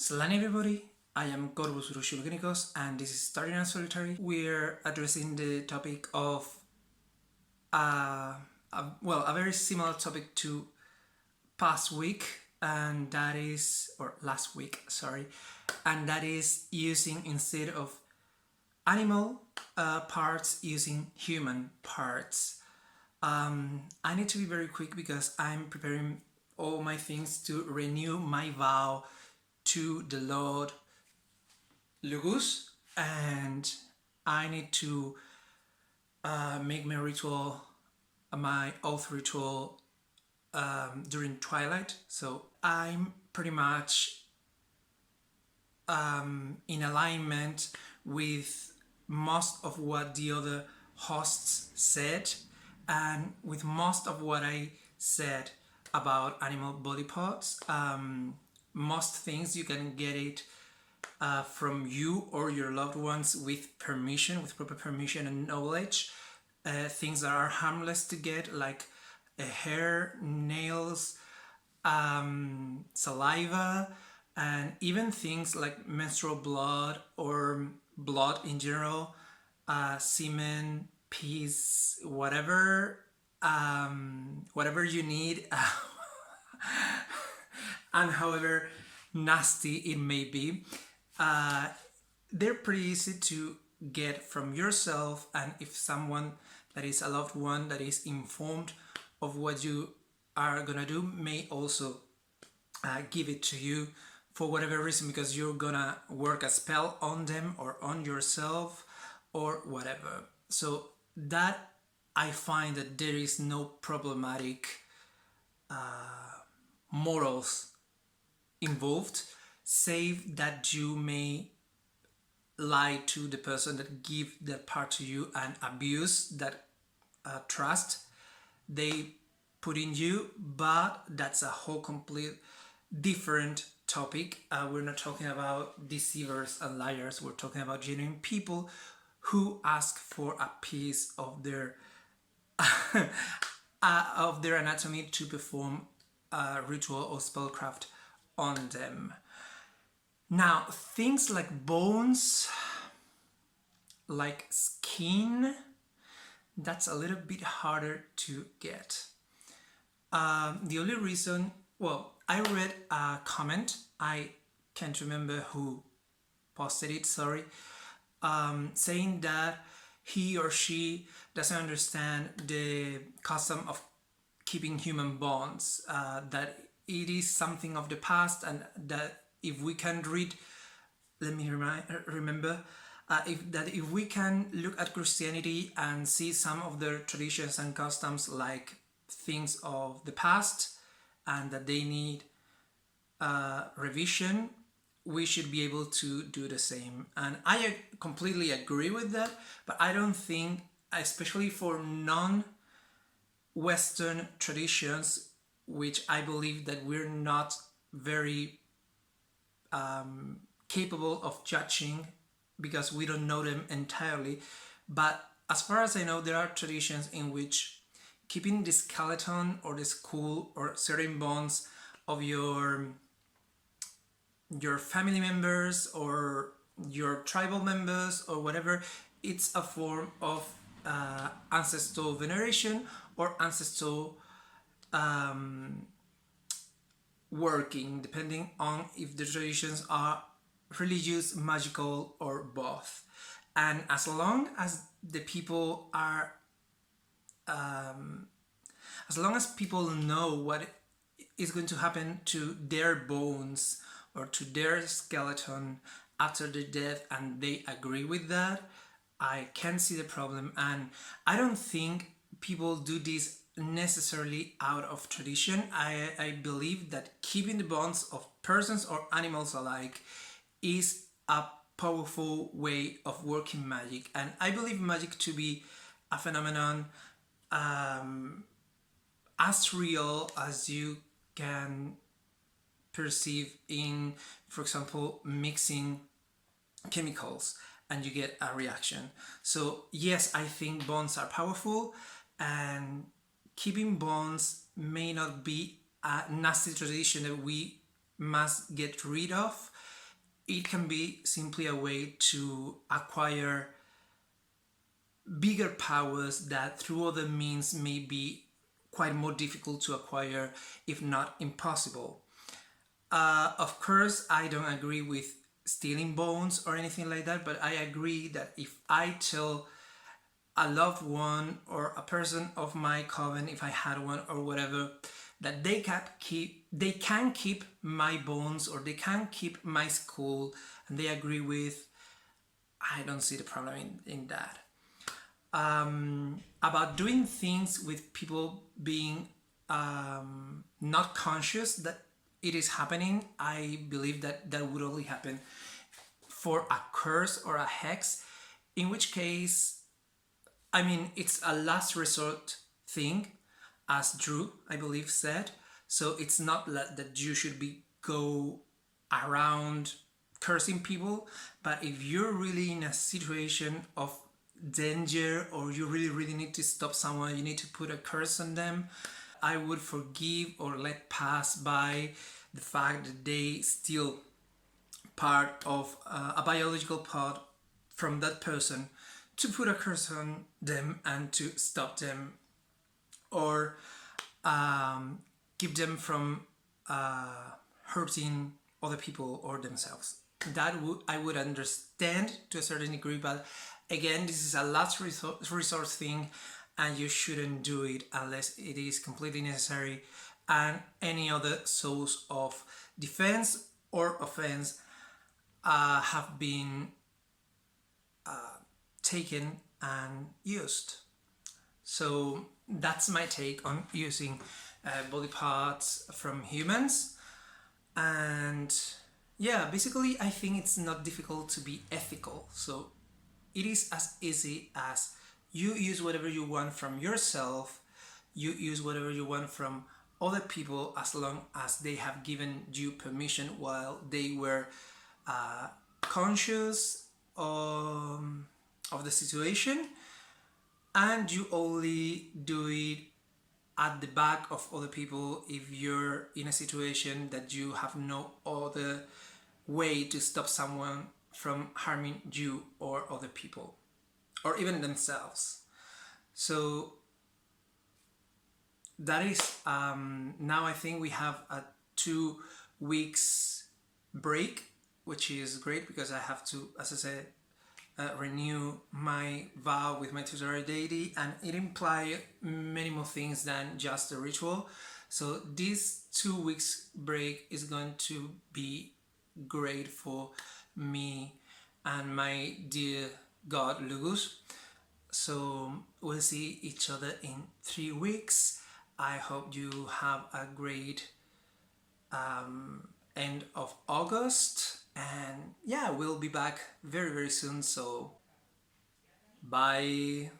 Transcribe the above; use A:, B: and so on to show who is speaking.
A: Salani everybody, I am Corvus Bruxo Luggenikos and this is Starting a Solitary. We're addressing the topic of a very similar topic to past week, and that is, or last week, sorry, and that is using, instead of animal parts, using human parts. I need to be very quick because I'm preparing all my things to renew my vow to the Lord Lugus, and I need to make my ritual, my oath ritual, during twilight. So I'm pretty much in alignment with most of what the other hosts said, and with most of what I said about animal body parts. Most things you can get it from you or your loved ones with permission, with proper permission and knowledge. Things that are harmless to get, like hair, nails, saliva, and even things like menstrual blood or blood in general, semen, peas, whatever you need. And however nasty it may be, they're pretty easy to get from yourself, and if someone that is a loved one that is informed of what you are gonna do may also give it to you for whatever reason, because you're gonna work a spell on them or on yourself or whatever. So that, I find that there is no problematic morals involved, save that you may lie to the person that give that part to you and abuse that trust they put in you. But that's a whole complete different topic. We're not talking about deceivers and liars. We're talking about genuine people who ask for a piece of their of their anatomy to perform a ritual or spellcraft on them. Now, things like bones, like skin, that's a little bit harder to get. The only reason, well, I read a comment, I can't remember who posted it, sorry, saying that he or she doesn't understand the custom of keeping human bones, that it is something of the past, and that if we can read, let me remember, if we can look at Christianity and see some of their traditions and customs like things of the past, and that they need revision, we should be able to do the same. And I completely agree with that, but I don't think, especially for non-Western traditions, which I believe that we're not very capable of judging because we don't know them entirely. But as far as I know, there are traditions in which keeping the skeleton or the skull or certain bones of your family members or your tribal members or whatever, it's a form of ancestral veneration or ancestral working, depending on if the traditions are religious, magical, or both. And as long as the people are as long as people know what is going to happen to their bones or to their skeleton after their death, and they agree with that, I can't see the problem. And I don't think people do this necessarily out of tradition. I believe that keeping the bones of persons or animals alike is a powerful way of working magic, and I believe magic to be a phenomenon as real as you can perceive in, for example, mixing chemicals and you get a reaction. So yes, I think bones are powerful, and keeping bones may not be a nasty tradition that we must get rid of. it can be simply a way to acquire bigger powers that through other means may be quite more difficult to acquire, if not impossible. Of course, I don't agree with stealing bones or anything like that, but I agree that if I tell a loved one or a person of my coven, if I had one or whatever, that they can keep my bones or they can keep my skull, and they agree with, I don't see the problem in that. About doing things with people being not conscious that it is happening, I believe that that would only happen for a curse or a hex, in which case, I mean, it's a last resort thing, as Drew, I believe, said. So it's not that you should go around cursing people, but if you're really in a situation of danger or you really need to stop someone, you need to put a curse on them, I would forgive or let pass by the fact that they steal part of a biological part from that person to put a curse on them and to stop them or keep them from hurting other people or themselves. That I would understand to a certain degree, but again, this is a last resort thing, and you shouldn't do it unless it is completely necessary and any other source of defense or offense have been taken and used. So that's my take on using body parts from humans. And yeah, basically I think it's not difficult to be ethical. So it is as easy as you use whatever you want from yourself, you use whatever you want from other people, as long as they have given you permission while they were conscious of the situation, and you only do it at the back of other people if you're in a situation that you have no other way to stop someone from harming you or other people or even themselves. So that is now I think we have a 2 weeks break, which is great because I have to, as I said, renew my vow with my tutelary deity, and it implies many more things than just a ritual. So this 2 weeks break is going to be great for me and my dear god Lugus. So we'll see each other in 3 weeks. I hope you have a great end of August, and yeah, we'll be back very soon, so bye.